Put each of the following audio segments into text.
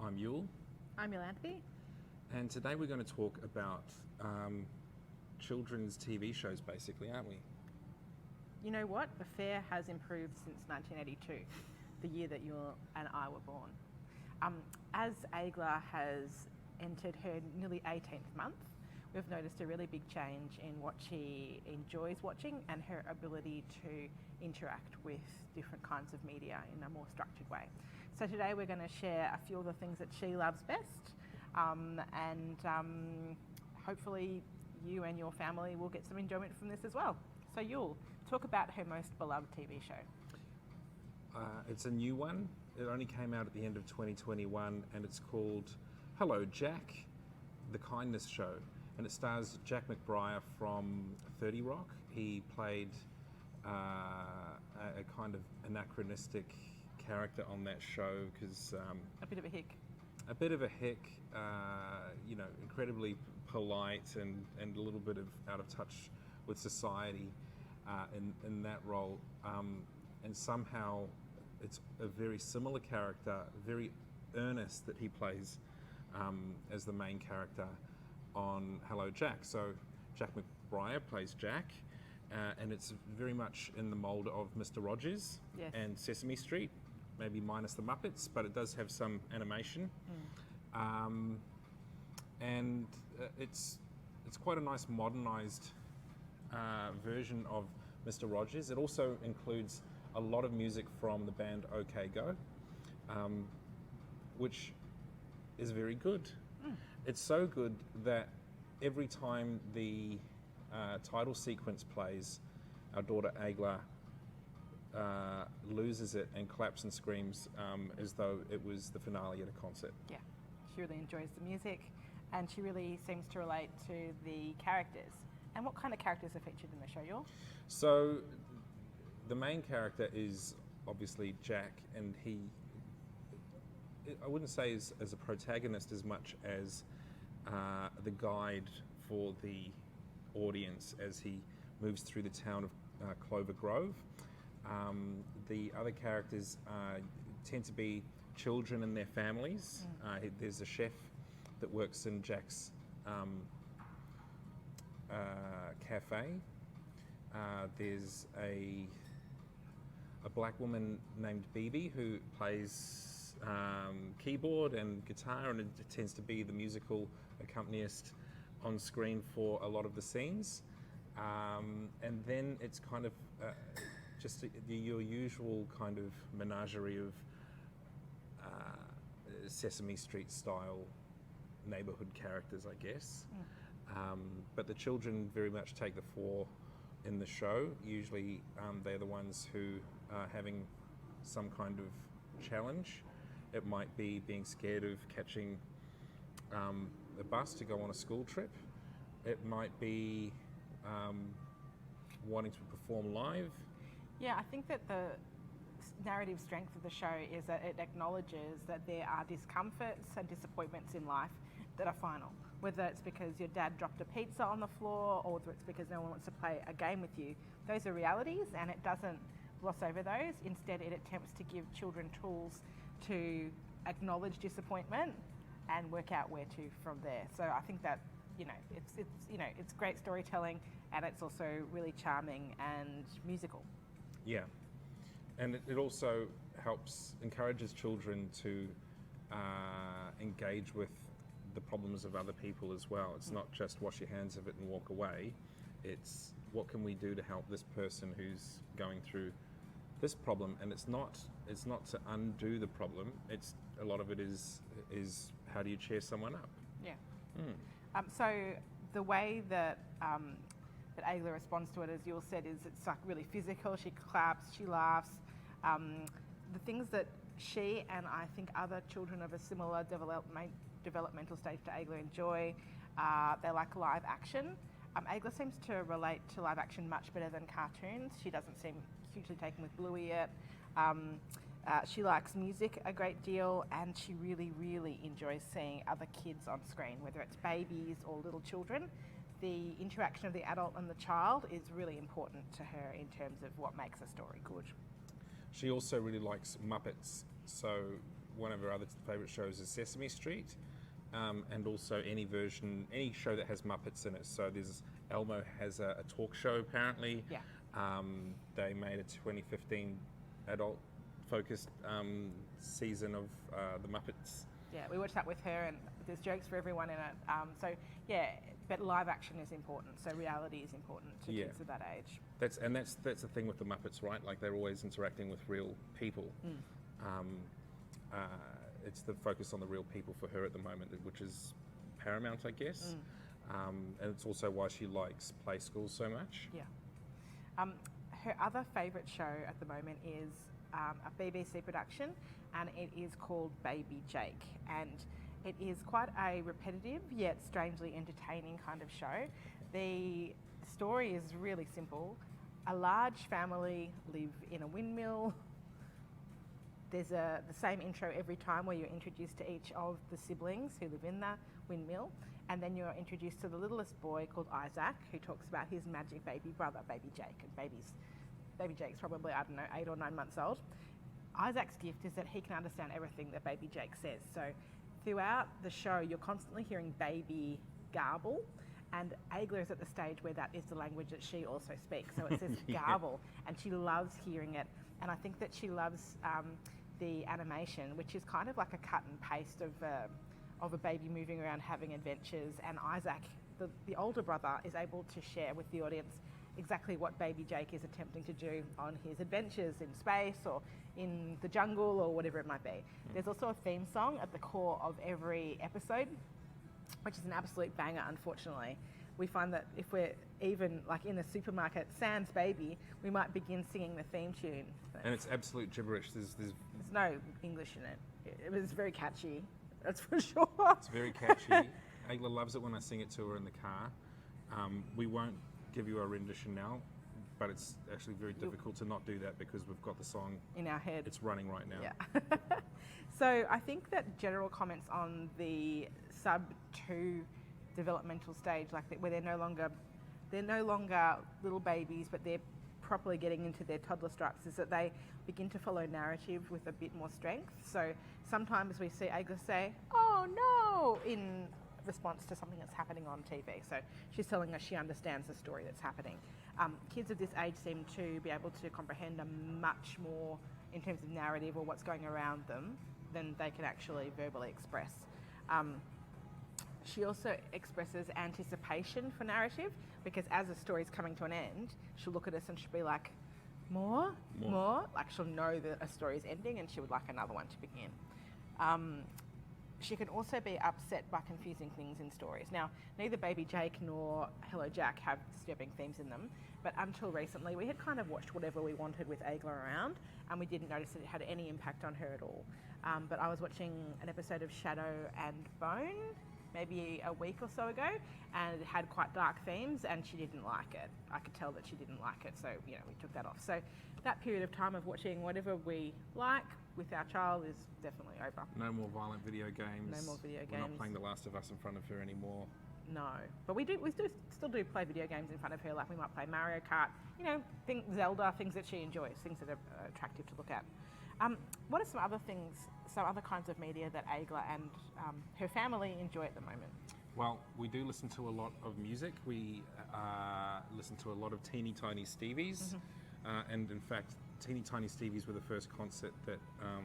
I'm Yule, I'm Iolanthe. and today we're going to talk about children's TV shows, basically, aren't we? You know what? The fair has improved since 1982, the year that you and I were born. As Agla has entered her nearly 18th month, we've noticed a really big change in what she enjoys watching and her ability to interact with different kinds of media in a more structured way. So today we're going to share a few of the things that she loves best, and hopefully you and your family will get some enjoyment from this as well. So Yule, talk about her most beloved TV show. It's a new one. It only came out at the end of 2021, and it's called Hello, Jack, The Kindness Show. And it stars Jack McBrayer from 30 Rock. He played a kind of anachronistic character on that show because... A bit of a hick. A bit of a hick, incredibly polite and a little bit of out of touch with society in that role. And somehow it's a very similar character, very earnest that he plays as the main character on Hello, Jack. So Jack McBrayer plays Jack, and it's very much in the mould of Mr. Rogers Yes. and Sesame Street, maybe minus the Muppets, but it does have some animation. And it's quite a nice modernised version of Mr. Rogers. It also includes a lot of music from the band OK Go, which is very good. It's so good that every time the title sequence plays, our daughter Agla loses it and claps and screams as though it was the finale at a concert. Yeah, she really enjoys the music and she really seems to relate to the characters. And what kind of characters are featured in the show, Yule? So the main character is obviously Jack, and I wouldn't say as a protagonist as much as the guide for the audience as he moves through the town of Clover Grove. The other characters tend to be children and their families. There's a chef that works in Jack's cafe. There's a black woman named Bibi who plays keyboard and guitar, and it tends to be the musical accompanist on screen for a lot of the scenes. And then it's kind of just your usual kind of menagerie of Sesame Street style neighborhood characters, I guess. But the children very much take the fore in the show. Usually they're the ones who are having some kind of challenge. It might be being scared of catching a bus to go on a school trip. It might be wanting to perform live. Yeah, I think that the narrative strength of the show is that it acknowledges that there are discomforts and disappointments in life that are final. Whether it's because your dad dropped a pizza on the floor or whether it's because no one wants to play a game with you. Those are realities and it doesn't gloss over those. Instead, it attempts to give children tools to acknowledge disappointment and work out where to from there. So I think that, it's great storytelling and it's also really charming and musical. Yeah, and it also encourages children to engage with the problems of other people as well. It's not just wash your hands of it and walk away. It's what can we do to help this person who's going through this problem, and it's not to undo the problem. It's a lot of it is how do you cheer someone up? Yeah. So the way that that Agla responds to it, as Yule said, is it's like really physical. She claps, she laughs. The things that she and I think other children of a similar developmental stage to Agla enjoy, they like live action. Agla seems to relate to live action much better than cartoons. She doesn't seem hugely taken with Bluey yet. She likes music a great deal, and she really, really enjoys seeing other kids on screen, whether it's babies or little children. The interaction of the adult and the child is really important to her in terms of what makes a story good. She also really likes Muppets, so one of her other favourite shows is Sesame Street, and also any show that has Muppets in it. So Elmo has a talk show apparently. Yeah. They made a 2015 adult-focused season of the Muppets. Yeah, we watched that with her, and there's jokes for everyone in it. So yeah, but live action is important. So reality is important to kids of that age. That's the thing with the Muppets, right? Like they're always interacting with real people. It's the focus on the real people for her at the moment, which is paramount, I guess. And it's also why she likes Play School so much. Yeah. Her other favourite show at the moment is a BBC production, and it is called Baby Jake. And it is quite a repetitive yet strangely entertaining kind of show. The story is really simple. A large family live in a windmill. There's the same intro every time where you're introduced to each of the siblings who live in the windmill, and then you're introduced to the littlest boy called Isaac, who talks about his magic baby brother, Baby Jake. And Baby Jake's probably, 8 or 9 months old. Isaac's gift is that he can understand everything that Baby Jake says. So throughout the show, you're constantly hearing baby garble, and Aigla is at the stage where that is the language that she also speaks. So it says garble, and she loves hearing it. And I think that she loves the animation, which is kind of like a cut and paste of a baby moving around having adventures. And Isaac, the older brother, is able to share with the audience exactly what Baby Jake is attempting to do on his adventures in space or in the jungle or whatever it might be. There's also a theme song at the core of every episode, which is an absolute banger, unfortunately. We find that if we're even like in the supermarket, Sans Baby, we might begin singing the theme tune. And it's absolute gibberish. There's no English in it. It was very catchy, that's for sure. It's very catchy. Aigla loves it when I sing it to her in the car. We won't give you a rendition now, but it's actually very difficult to not do that because we've got the song in our head. It's running right now. Yeah. So I think that general comments on the sub-2 developmental stage, like where they're no longer little babies, but they're properly getting into their toddler stripes, is that they begin to follow narrative with a bit more strength. So sometimes we see Aigla say, "Oh no," in response to something that's happening on TV. So she's telling us she understands the story that's happening. Kids of this age seem to be able to comprehend a much more in terms of narrative or what's going around them than they can actually verbally express. She also expresses anticipation for narrative, because as the story's coming to an end, she'll look at us and she'll be like, more? Like she'll know that a story's ending and she would like another one to begin. She can also be upset by confusing things in stories. Now, neither Baby Jake nor Hello Jack have disturbing themes in them, but until recently we had kind of watched whatever we wanted with Aigla around, and we didn't notice that it had any impact on her at all. But I was watching an episode of Shadow and Bone maybe a week or so ago, and it had quite dark themes, and she didn't like it. I could tell that she didn't like it, so we took that off. So that period of time of watching whatever we like with our child is definitely over. No more violent video games. No more video games. We're not playing The Last of Us in front of her anymore. No, but we still do play video games in front of her. Like we might play Mario Kart, Zelda, things that she enjoys, things that are attractive to look at. What are some other kinds of media that Aigla and her family enjoy at the moment? Well, we do listen to a lot of music. We listen to a lot of Teeny Tiny Stevies. And in fact, Teeny Tiny Stevies were the first concert that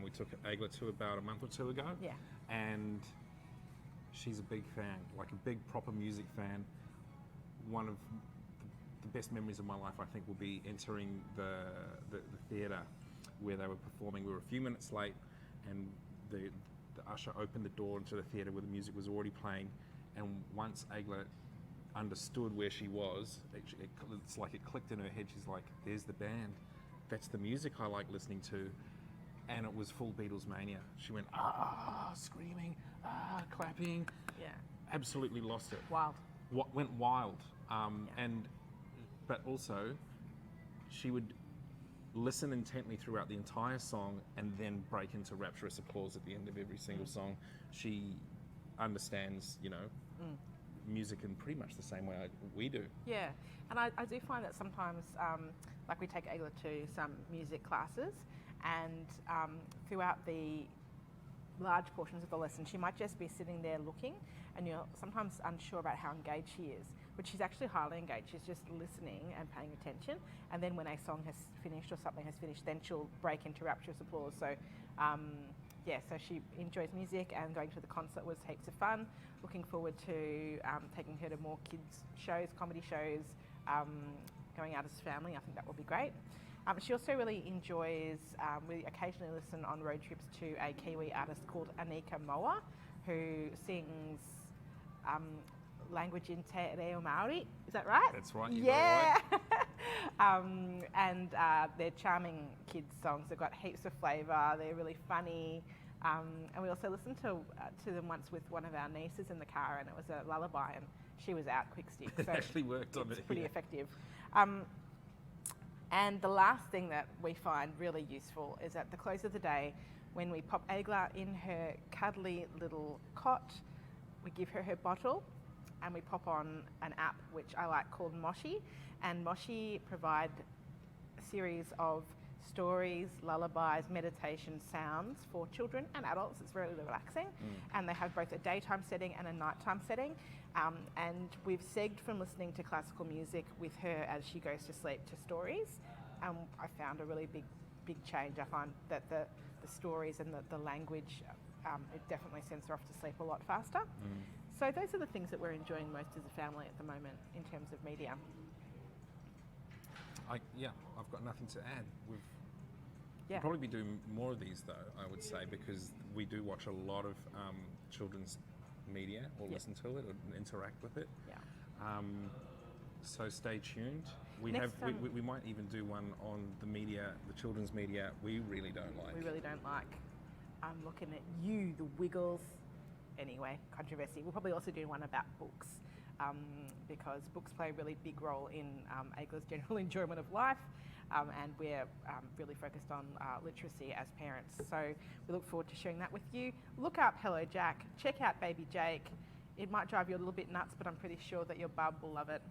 we took Aigla to about a month or two ago. Yeah. And she's a big fan, like a big proper music fan. One of the best memories of my life, I think, will be entering the theatre where they were performing. We were a few minutes late, and the usher opened the door into the theatre where the music was already playing. And once Aigla understood where she was, it's like it clicked in her head. She's like, "There's the band. That's the music I like listening to." And it was full Beatles mania. She went, screaming, clapping. Yeah. Absolutely lost it. Wild. Went wild. But also, she would listen intently throughout the entire song and then break into rapturous applause at the end of every single song. She understands, music in pretty much the same way we do. Yeah, and I do find that sometimes, like we take Aigla to some music classes, and throughout the large portions of the lesson, she might just be sitting there looking, and you're sometimes unsure about how engaged she is. But she's actually highly engaged. She's just listening and paying attention. And then when a song has finished or something has finished, then she'll break into rapturous applause. So, so she enjoys music, and going to the concert was heaps of fun. Looking forward to taking her to more kids shows, comedy shows, going out as a family. I think that will be great. She also really enjoys, we occasionally listen on road trips to a Kiwi artist called Anika, who sings language in Te Reo Māori. Is that right? That's right. You yeah. And they're charming kids' songs. They've got heaps of flavour. They're really funny. And we also listened to them once with one of our nieces in the car, and it was a lullaby, and she was out quick stick. It so actually worked on it. It's pretty effective. And the last thing that we find really useful is at the close of the day, when we pop Agla in her cuddly little cot, we give her her bottle, and we pop on an app which I like called Moshi. And Moshi provide a series of stories, lullabies, meditation sounds for children and adults. It's really relaxing. And they have both a daytime setting and a nighttime setting. And we've segged from listening to classical music with her as she goes to sleep to stories. I found a really big change. I find that the stories and the language, it definitely sends her off to sleep a lot faster. So those are the things that we're enjoying most as a family at the moment in terms of media. I've got nothing to add. We'll Yeah. probably be doing more of these though, I would say, because we do watch a lot of children's media, or listen to it, or interact with it. Yeah. So stay tuned. We might even do one on the children's media we really don't like. We really don't like. I'm looking at you, the Wiggles. Anyway, controversy. We'll probably also do one about books, because books play a really big role in Agla's general enjoyment of life, and we're really focused on literacy as parents. So we look forward to sharing that with you. Look up Hello Jack. Check out Baby Jake. It might drive you a little bit nuts, but I'm pretty sure that your bub will love it.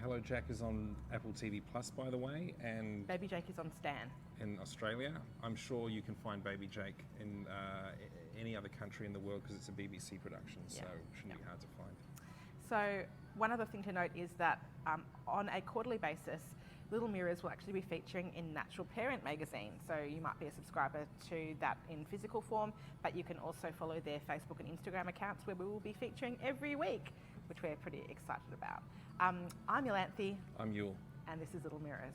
Hello Jack is on Apple TV Plus, by the way, and Baby Jake is on Stan. in Australia. I'm sure you can find Baby Jake in any other country in the world, because it's a BBC production, so it shouldn't be hard to find. So one other thing to note is that on a quarterly basis, Little Mirrors will actually be featuring in Natural Parent magazine. So you might be a subscriber to that in physical form, but you can also follow their Facebook and Instagram accounts, where we will be featuring every week, which we're pretty excited about. I'm Iolanthe. I'm Yule. And this is Little Mirrors.